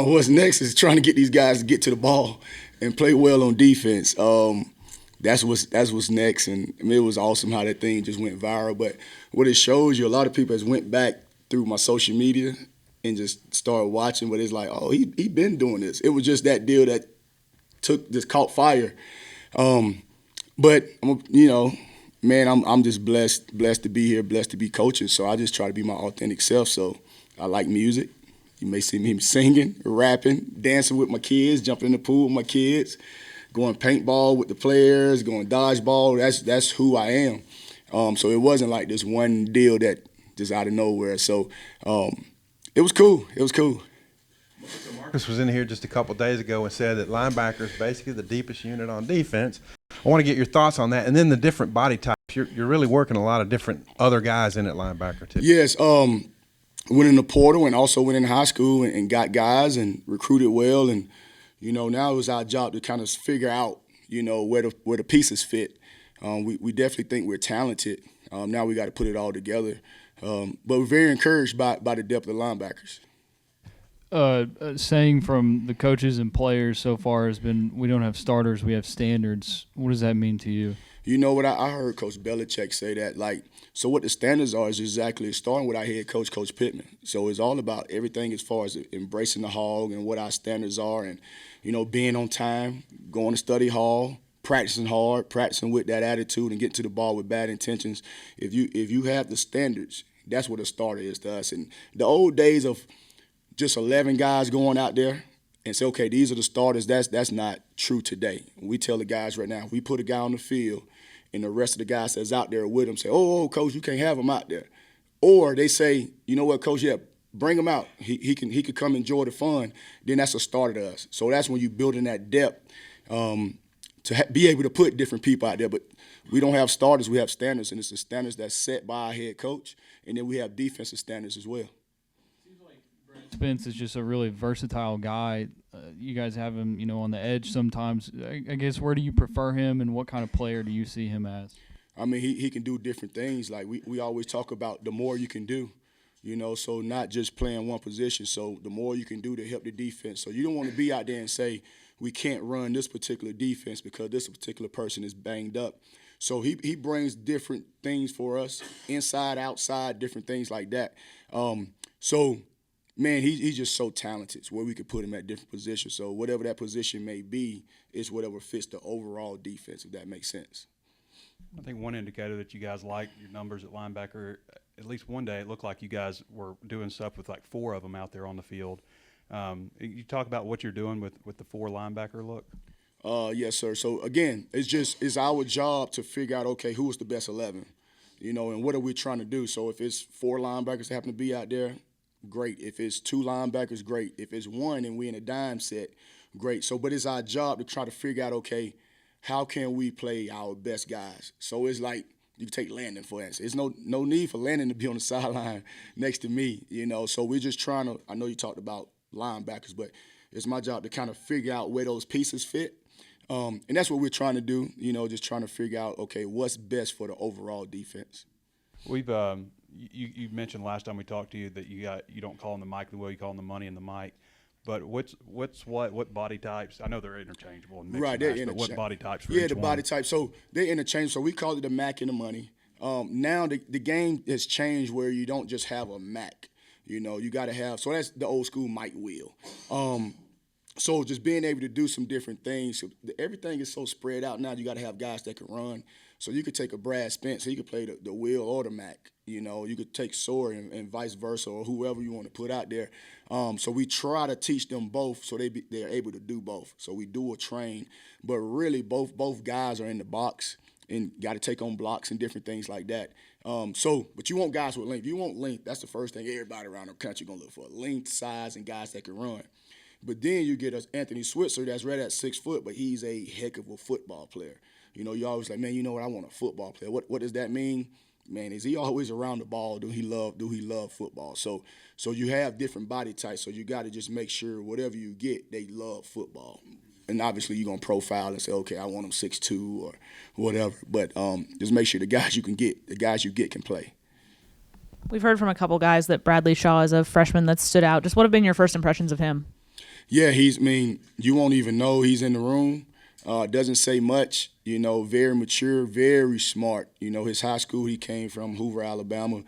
what's next is trying to get these guys to get to the ball and play well on defense. That's what's next, and I mean, it was awesome how that thing just went viral. But what it shows you, a lot of people has went back through my social media and just started watching. But it's like, oh, he been doing this. It was just that deal that just caught fire. But man, I'm just blessed to be here, blessed to be coaching. So I just try to be my authentic self. So I like music. You may see me singing, rapping, dancing with my kids, jumping in the pool with my kids, going paintball with the players, going dodgeball. That's who I am. So it wasn't like this one deal that just out of nowhere. So it was cool. It was cool. So Marcus was in here just a couple of days ago and said that linebacker is basically the deepest unit on defense. I want to get your thoughts on that, and then the different body types. You're really working a lot of different other guys in at linebacker too. Yes. Went in the portal and also went in high school and got guys and recruited well. And, now it was our job to kind of figure out, where the pieces fit. We definitely think we're talented. Now we got to put it all together. But we're very encouraged by the depth of linebackers. Saying from the coaches and players so far has been, we don't have starters, we have standards. What does that mean to you? You know what, I heard Coach Belichick say that, so what the standards are is exactly starting with our head coach, Coach Pitman. So it's all about everything as far as embracing the hog and what our standards are and, being on time, going to study hall, practicing hard, practicing with that attitude and getting to the ball with bad intentions. If you have the standards, that's what a starter is to us. And the old days of just 11 guys going out there and say, okay, these are the starters, that's not true today. We tell the guys right now, if we put a guy on the field and the rest of the guys that's out there with him say, oh, coach, you can't have him out there. Or they say, you know what, coach, yeah, bring him out. He could come enjoy the fun. Then that's a starter to us. So that's when you build in that depth to be able to put different people out there. But we don't have starters, we have standards, and it's the standards that's set by our head coach. And then we have defensive standards as well. Spence is just a really versatile guy. You guys have him, on the edge sometimes. I guess where do you prefer him, and what kind of player do you see him as? I mean, he can do different things. Like we always talk about the more you can do, so not just playing one position. So the more you can do to help the defense. So you don't want to be out there and say, we can't run this particular defense because this particular person is banged up. So he brings different things for us, inside, outside, different things like that. Man, he's just so talented. It's where we could put him at different positions. So whatever that position may be, is whatever fits the overall defense, if that makes sense. I think one indicator that you guys like your numbers at linebacker, at least one day it looked like you guys were doing stuff with like 4 of them out there on the field. You talk about what you're doing with the 4 linebacker look? Yes, sir. So, again, it's our job to figure out, okay, who is the best 11, and what are we trying to do. So if it's 4 linebackers that happen to be out there, great. If it's 2 linebackers, great. If it's 1 and we're in a dime set, great. So, but it's our job to try to figure out, okay, how can we play our best guys? So it's like, you can take Landon, for instance. There's no need for Landon to be on the sideline next to me, So we're just trying to, I know you talked about linebackers, but it's my job to kind of figure out where those pieces fit. And that's what we're trying to do, just trying to figure out, okay, what's best for the overall defense. We've you mentioned last time we talked to you that you don't call them the Mike the Will, you call them the Money and the Mike. But what body types? I know they're interchangeable and right, they're but what body types for each the one? Body types. So they're interchangeable. So we call it the Mac and the Money. Now the game has changed where you don't just have a Mac. You got to have. So that's the old school Mike Will. So just being able to do some different things. Everything is so spread out now. You got to have guys that can run. So you could take a Brad Spence. He could play the Will or the Mac. You could take Sawyer and vice versa, or whoever you want to put out there. So we try to teach them both so they're able to do both. So we do a train. But really both guys are in the box and got to take on blocks and different things like that. But you want guys with length. You want length. That's the first thing everybody around the country going to look for, length, size, and guys that can run. But then you get us Anthony Switzer that's right at 6 foot, but he's a heck of a football player. You always like, man, you know what? I want a football player. What does that mean? Man, is he always around the ball? Do he love football? So you have different body types. So you got to just make sure whatever you get, they love football. And obviously you're gonna profile and say, okay, I want them 6'2" or whatever. But just make sure the guys you get can play. We've heard from a couple guys that Bradley Shaw is a freshman that stood out. Just what have been your first impressions of him? Yeah, you won't even know he's in the room. Doesn't say much, very mature, very smart. His high school he came from, Hoover, Alabama.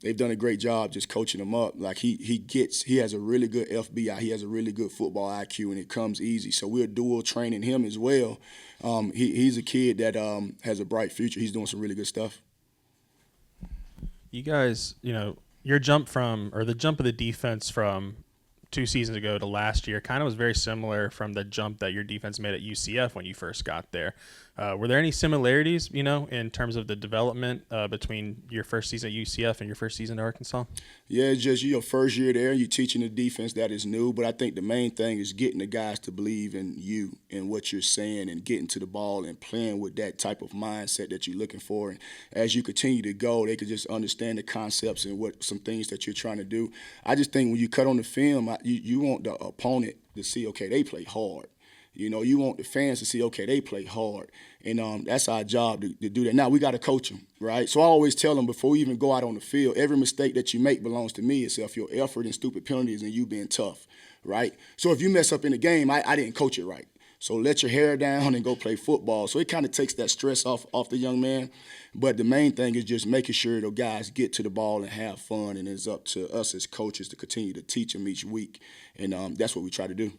They've done a great job just coaching him up. Like he has a really good FBI. He has a really good football IQ, and it comes easy. So we're dual training him as well. He's a kid that has a bright future. He's doing some really good stuff. You guys, your jump the jump of the defense from 2 seasons ago to last year kind of was very similar from the jump that your defense made at UCF when you first got there. Were there any similarities, in terms of the development between your first season at UCF and your first season at Arkansas? Yeah, it's just your first year there. You're teaching the defense that is new, but I think the main thing is getting the guys to believe in you and what you're saying and getting to the ball and playing with that type of mindset that you're looking for. And as you continue to go, they could just understand the concepts and what some things that you're trying to do. I just think when you cut on the film, you want the opponent to see, okay, they play hard. You want the fans to see, okay, they play hard. And that's our job to do that. Now, we got to coach them, right? So I always tell them before we even go out on the field, every mistake that you make belongs to me except your effort and stupid penalties and you being tough, right? So if you mess up in the game, I didn't coach it right. So let your hair down and go play football. So it kind of takes that stress off the young man. But the main thing is just making sure the guys get to the ball and have fun, and it's up to us as coaches to continue to teach them each week. And that's what we try to do.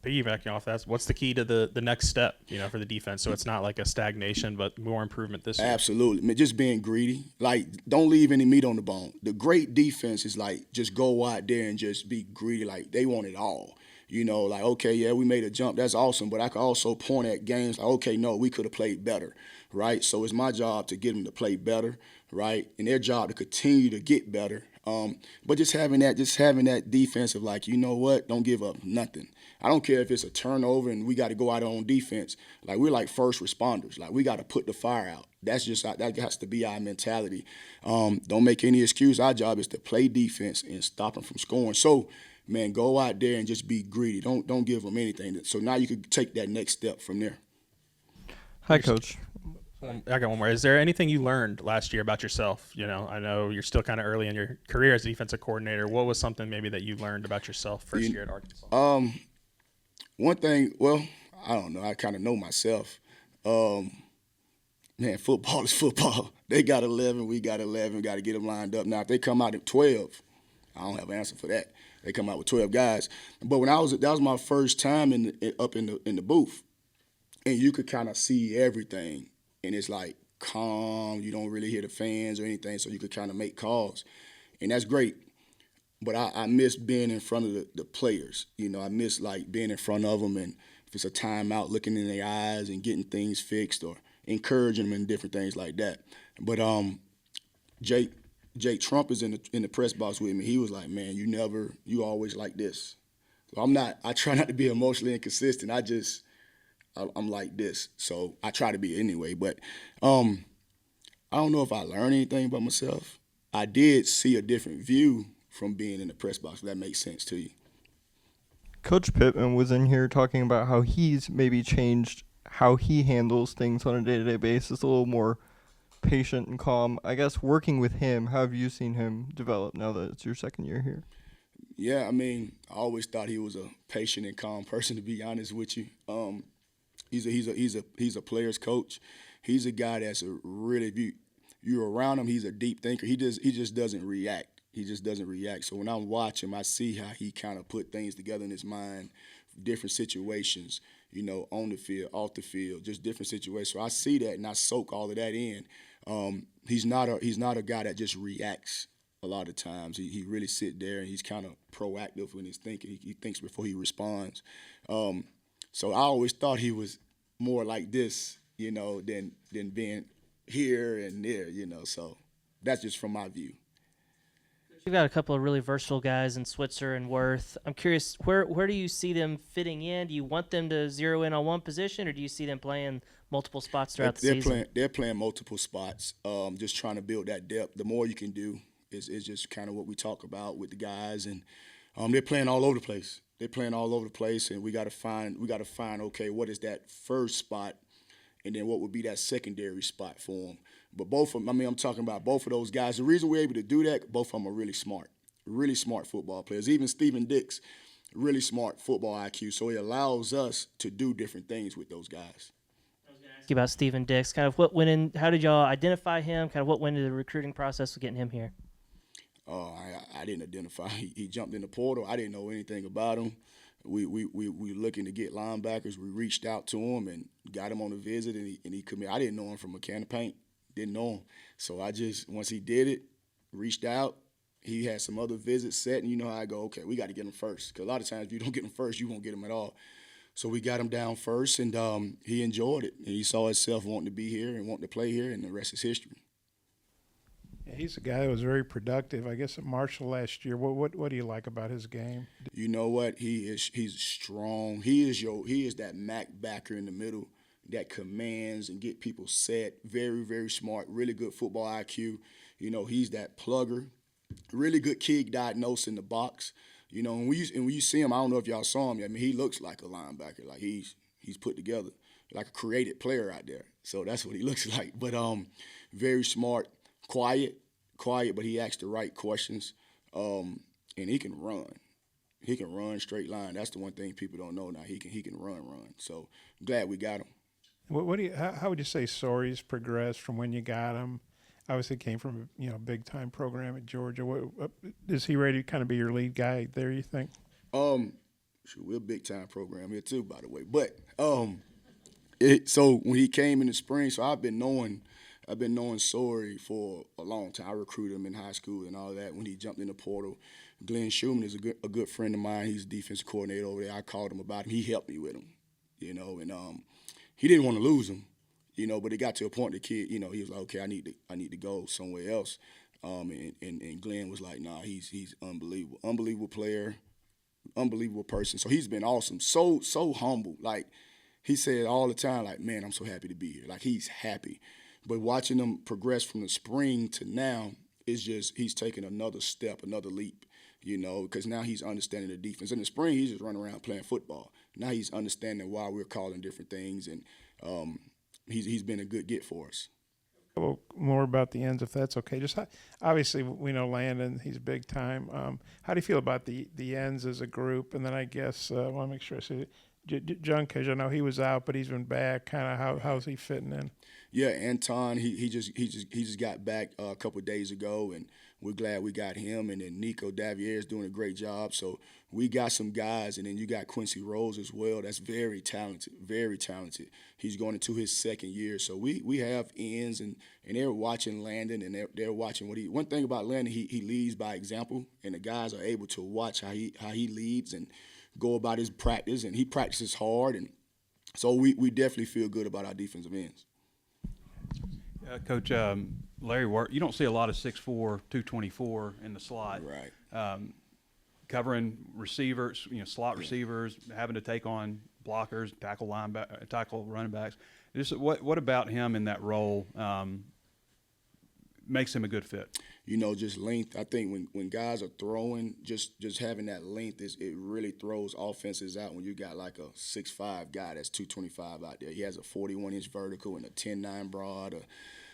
Piggybacking off that, what's the key to the next step, for the defense? So it's not like a stagnation, but more improvement this year. Absolutely. Just being greedy. Like, don't leave any meat on the bone. The great defense is like, just go out there and just be greedy. Like, they want it all. Like, okay, yeah, we made a jump. That's awesome. But I could also point at games like, okay, no, we could have played better, right? So it's my job to get them to play better, right? And their job to continue to get better. But just having that defense of like, you know what, don't give up nothing. I don't care if it's a turnover and we got to go out on defense. Like, we're like first responders. Like, we got to put the fire out. That has to be our mentality. Don't make any excuse. Our job is to play defense and stop them from scoring. So, man, go out there and just be greedy. Don't give them anything. So now you can take that next step from there. Hi, Coach. I got one more. Is there anything you learned last year about yourself? I know you're still kind of early in your career as a defensive coordinator. What was something maybe that you learned about yourself first year at Arkansas? One thing, well, I don't know. I kind of know myself. Man, football is football. They got 11, we got 11. Got to get them lined up. Now, if they come out at 12, I don't have an answer for that. They come out with 12 guys. But when that was my first time up in the booth, and you could kind of see everything. And it's like calm. You don't really hear the fans or anything, so you could kind of make calls. And that's great. But I miss being in front of the players. I miss, like, being in front of them, and if it's a timeout, looking in their eyes and getting things fixed or encouraging them and different things like that. But Jake Trump is in the press box with me. He was like, man, you always like this. So I try not to be emotionally inconsistent. I'm like this. So I try to be anyway. But I don't know if I learned anything about myself. I did see a different view from being in the press box, if that makes sense to you. Coach Pitman was in here talking about how he's maybe changed how he handles things on a day-to-day basis, a little more patient and calm. I guess working with him, how have you seen him develop now that it's your second year here? Yeah, I always thought he was a patient and calm person, to be honest with you. He's a player's coach. He's a guy that's if you're around him, he's a deep thinker. He just doesn't react. He just doesn't react. So when I'm watching him, I see how he kind of put things together in his mind, different situations, on the field, off the field, just different situations. So I see that and I soak all of that in. He's not a guy that just reacts a lot of times. He really sit there and he's kind of proactive when he's thinking. He thinks before he responds. So I always thought he was more like this, than being here and there, So that's just from my view. You've got a couple of really versatile guys in Switzer and Worth. I'm curious, where do you see them fitting in? Do you want them to zero in on one position, or do you see them playing multiple spots throughout the season? They're playing multiple spots, just trying to build that depth. The more you can do is just kind of what we talk about with the guys. And they're playing all over the place. And we got to find, okay, what is that first spot, and then what would be that secondary spot for them. But both of them, I'm talking about both of those guys. The reason we're able to do that, both of them are really smart football players. Even Stepen Dex, really smart football IQ. So it allows us to do different things with those guys. Ask you about Stepen Dex. Kind of what went in. How did y'all identify him? Kind of what went into the recruiting process of getting him here? I didn't identify. He jumped in the portal. I didn't know anything about him. We looking to get linebackers. We reached out to him and got him on a visit, and he committed. I didn't know him from a can of paint. Didn't know him. So I just, once he did it, reached out. He had some other visits set, and you know how I go, okay, we got to get him first. Because a lot of times if you don't get him first, you won't get him at all. So we got him down first, and he enjoyed it. And he saw himself wanting to be here and wanting to play here, and the rest is history. Yeah, he's a guy that was very productive, I guess, at Marshall last year. What do you like about his game? You know what? He's strong. He is that Mac backer in the middle that commands and get people set. Very, very smart. Really good football IQ. You know, he's that plugger. Really good kid diagnosed in the box. You know, and when you see him, I don't know if y'all saw him. I mean, he looks like a linebacker. Like he's put together, like a created player out there. So that's what he looks like. But very smart, quiet, but he asks the right questions. And he can run. He can run straight line. That's the one thing people don't know now. He can run. So I'm glad we got him. How would you say Sorrels progressed from when you got him? Obviously came from a big time program at Georgia. Is he ready to kind of be your lead guy there, you think? We're a big time program here too, by the way. But so when he came in the spring, so I've been knowing Sorry for a long time. I recruited him in high school and all that. When he jumped in the portal, Glenn Schumann is a good friend of mine. He's a defensive coordinator over there. I called him about him. He helped me with him, and he didn't want to lose him, but it got to a point the kid, he was like, okay, I need to go somewhere else. And Glenn was like, nah, he's unbelievable player, unbelievable person. So he's been awesome. So humble. Like he said all the time, like, man, I'm so happy to be here. Like he's happy. But watching him progress from the spring to now is just he's taking another step, another leap, because now he's understanding the defense. In the spring, he's just running around playing football. Now he's understanding why we're calling different things, and he's been a good get for us. Well, more about the ends, if that's okay. Just obviously, we know Landon; he's big time. How do you feel about the ends as a group? And then I guess I want to make sure I say Junkish. I know he was out, but he's been back. Kind of how's he fitting in? Yeah, Anton, he just got back a couple of days ago, and we're glad we got him. And then Nico Davier is doing a great job. So we got some guys, and then you got Quincy Rose as well. That's very talented, very talented. He's going into his second year. So we have ends, and they're watching Landon, and they're watching what he. One thing about Landon, he leads by example, and the guys are able to watch how he leads and go about his practice, and he practices hard, and so we definitely feel good about our defensive ends. Coach, Larry Ward, you don't see a lot of 6'4", 224 in the slot. Right. Covering receivers, slot receivers, having to take on blockers, tackle running backs. Just what about him in that role makes him a good fit? Just length. I think when guys are throwing, just having that length it really throws offenses out. When you got like a 6'5" guy that's 225 out there, he has a 41-inch vertical and a 10-9 broad, or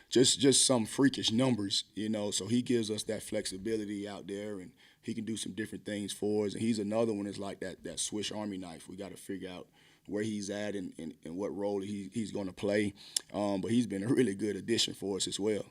just some freakish numbers, So he gives us that flexibility out there, and he can do some different things for us. And he's another one that's like that Swiss Army knife. We got to figure out where he's at and what role he's going to play. But he's been a really good addition for us as well.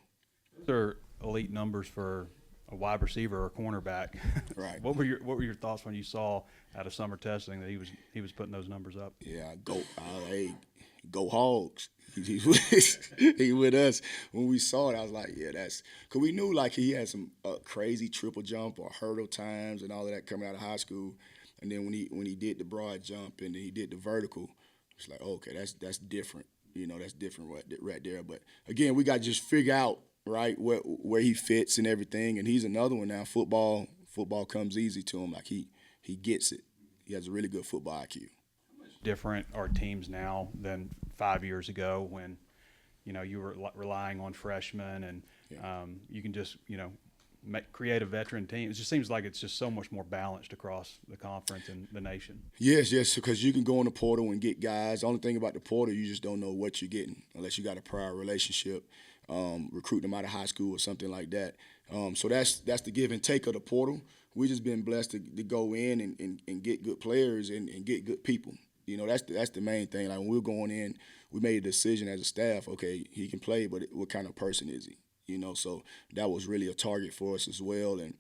Those are elite numbers for a wide receiver or cornerback. Right. What were your thoughts when you saw out of summer testing that he was putting those numbers up? Yeah, go Hogs. He's with us. When we saw it, I was like, yeah, that's because we knew like he had some crazy triple jump or hurdle times and all of that coming out of high school. And then when he did the broad jump and then he did the vertical, it's like, okay, that's different. That's different right there. But again, we got to just figure out right where he fits and everything. And he's another one now. Football comes easy to him. Like he gets it. He has a really good football IQ. Different are teams now than 5 years ago when you were relying on freshmen and you can just create a veteran team. It just seems like it's just so much more balanced across the conference and the nation. Yes, because you can go in the portal and get guys. The only thing about the portal, you just don't know what you're getting unless you got a prior relationship, recruiting them out of high school or something like that. So that's the give and take of the portal. we just been blessed to go in and get good players and get good people. You know, that's the main thing. Like when we were going in, we made a decision as a staff. Okay, he can play, but what kind of person is he? You know, so that was really a target for us as well. And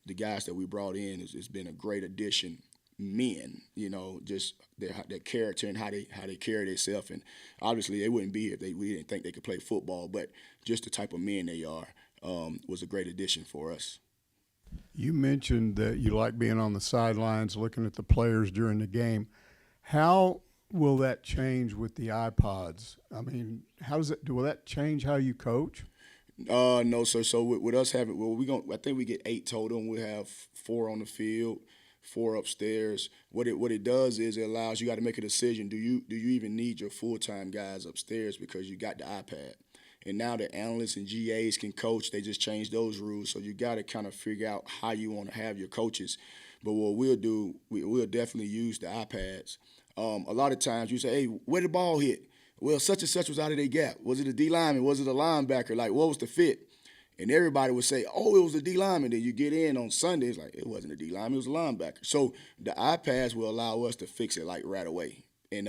the guys that we brought in has been a great addition. Men, you know, just their character and how they carry themselves. And obviously they wouldn't be if we didn't think they could play football. But just the type of men they are was a great addition for us. You mentioned that you like being on the sidelines, looking at the players during the game. How will that change with the iPods? I mean, will that change how you coach? No, sir. So with us having, I think we get 8 total, and we'll have 4 on the field, 4 upstairs. What it does is it allows you got to make a decision. Do you even need your full-time guys upstairs because you got the iPad? And now the analysts and GAs can coach. They just changed those rules. So you got to kind of figure out how you want to have your coaches. But what we'll do, we'll definitely use the iPads. A lot of times you say, hey, where did the ball hit? Well, such and such was out of their gap. Was it a D lineman? Was it a linebacker? Like, what was the fit? And everybody would say, oh, it was a D lineman. Then you get in on Sundays, like, it wasn't a D lineman, it was a linebacker. So the iPads will allow us to fix it, like, right away. And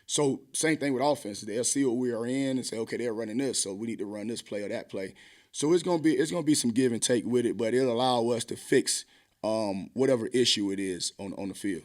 so same thing with offense. They'll see what we are in and say, okay, they're running this, so we need to run this play or that play. So it's gonna be some give and take with it, but it'll allow us to fix whatever issue it is on the field.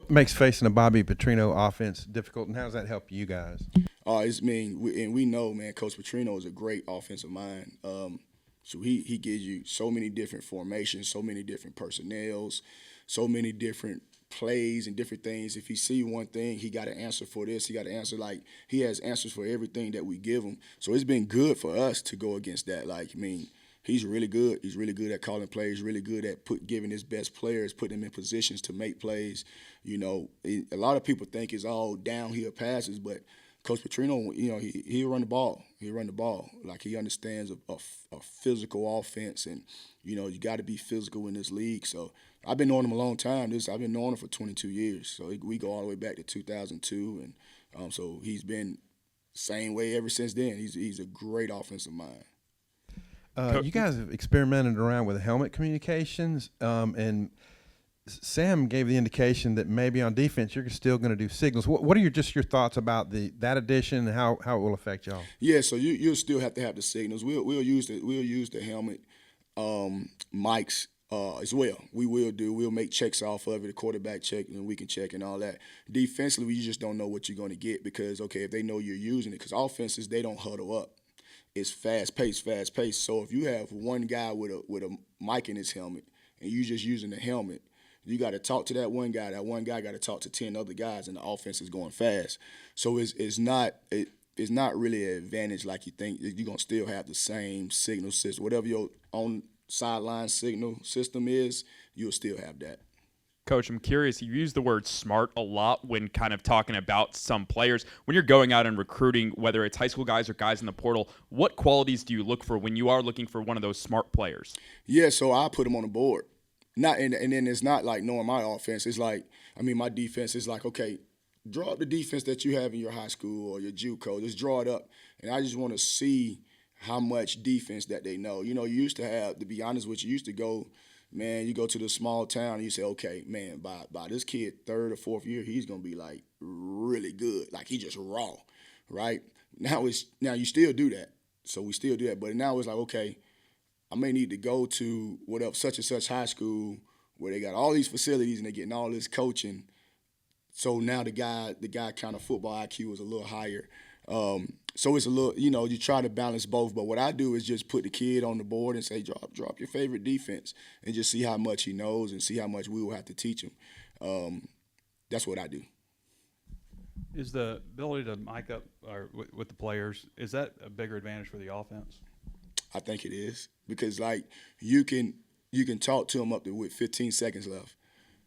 Makes facing a Bobby Petrino offense difficult, and how does that help you guys? We know, man, Coach Petrino is a great offensive mind. So he gives you so many different formations, so many different personnels, so many different plays and different things. If he see one thing, he got an answer for this. He got an answer, like, he has answers for everything that we give him. So it's been good for us to go against that. Like, I mean, he's really good. He's really good at calling plays, really good at giving his best players, putting them in positions to make plays. You know, a lot of people think it's all downhill passes, but Coach Petrino, you know, he'll run the ball. He'll run the ball. Like, he understands a physical offense, and, you know, you got to be physical in this league. So I've been knowing him a long time. I've been knowing him for 22 years. So we go all the way back to 2002, and so he's been same way ever since then. He's a great offensive mind. You guys have experimented around with helmet communications, and Sam gave the indication that maybe on defense you're still going to do signals. What are your thoughts about that addition and how it will affect y'all? Yeah, so you'll still have to have the signals. We'll use the helmet mics as well. We'll make checks off of it, a quarterback check, and we can check and all that. Defensively, you just don't know what you're going to get because, okay, if they know you're using it, because offenses, they don't huddle up. It's fast paced. So if you have one guy with a mic in his helmet and you just using the helmet, you got to talk to that one guy. That one guy got to talk to 10 other guys, and the offense is going fast. So it's not really an advantage like you think. You're gonna still have the same signal system, whatever your own sideline signal system is. You'll still have that. Coach, I'm curious, you use the word smart a lot when kind of talking about some players. When you're going out and recruiting, whether it's high school guys or guys in the portal, what qualities do you look for when you are looking for one of those smart players? Yeah, so I put them on the board. And then it's not like knowing my offense. It's like, I mean, my defense is like, okay, draw up the defense that you have in your high school or your JUCO. Just draw it up. And I just want to see how much defense that they know. You know, you used to have, to be honest with you, used to go, man, you go to the small town and you say, okay, man, by this kid 3rd or 4th year, he's going to be like really good. Like, he just raw, right? Now you still do that. So we still do that. But now it's like, okay, I may need to go to whatever such and such high school where they got all these facilities and they're getting all this coaching. So now the guy kind of football IQ is a little higher. So it's a little, you know, you try to balance both. But what I do is just put the kid on the board and say, drop your favorite defense, and just see how much he knows and see how much we will have to teach him. That's what I do. Is the ability to mic up with the players, is that a bigger advantage for the offense? I think it is, because like you can talk to them up to with 15 seconds left.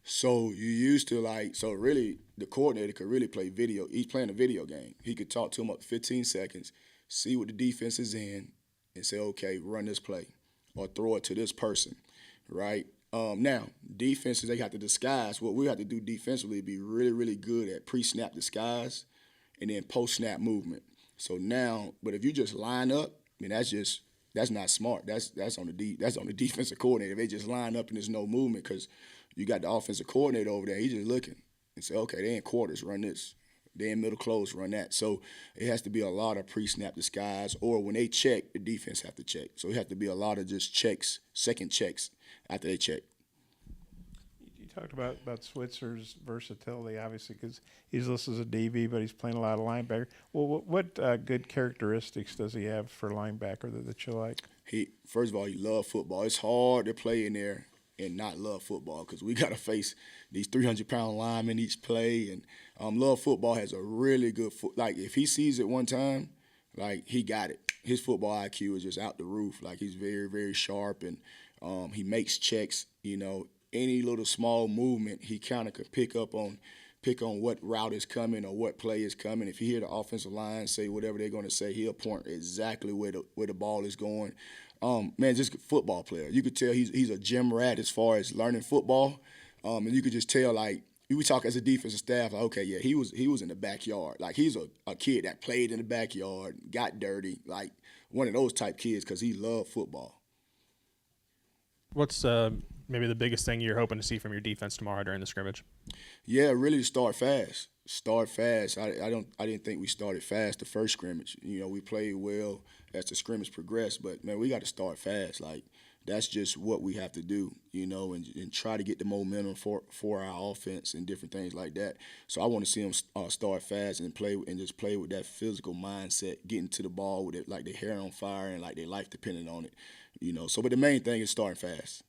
So you used to so really the coordinator could really play video. He's playing a video game. He could talk to them up to 15 seconds, see what the defense is in, and say, okay, run this play or throw it to this person, right? Now, defenses, they have to disguise. What we have to do defensively is be really, really good at pre-snap disguise and then post-snap movement. So now, but if you just line up, I mean, that's just That's not smart. That's on the defensive coordinator. They just line up and there's no movement because you got the offensive coordinator over there. He's just looking and say, okay, they in quarters, run this. They in middle close, run that. So it has to be a lot of pre-snap disguise, or when they check, the defense have to check. So it has to be a lot of just checks, second checks after they check. You talked about Switzer's versatility, obviously, because he's listed as a DB, but he's playing a lot of linebacker. Well, what good characteristics does he have for linebacker that you like? First of all, he loves football. It's hard to play in there and not love football because we got to face these 300-pound linemen each play. And love football has a really good like, if he sees it one time, like, he got it. His football IQ is just out the roof. Like, he's very, very sharp, and he makes checks. You know, any little small movement, he kind of could pick on what route is coming or what play is coming. If you hear the offensive line say whatever they're going to say, he'll point exactly where the ball is going. Man, just a football player. You could tell he's a gym rat as far as learning football, and you could just tell, like, we talk as a defensive staff, like, okay, yeah, he was in the backyard. Like, he's a kid that played in the backyard, got dirty, like one of those type kids because he loved football. What's maybe the biggest thing you're hoping to see from your defense tomorrow during the scrimmage? Yeah, really to start fast. Start fast. I didn't think we started fast the first scrimmage. You know, we played well as the scrimmage progressed, but man, we got to start fast. Like, that's just what we have to do, you know, and try to get the momentum for our offense and different things like that. So I want to see them start fast and play with that physical mindset, getting to the ball with it like their hair on fire and like their life depending on it, you know. So, but the main thing is starting fast.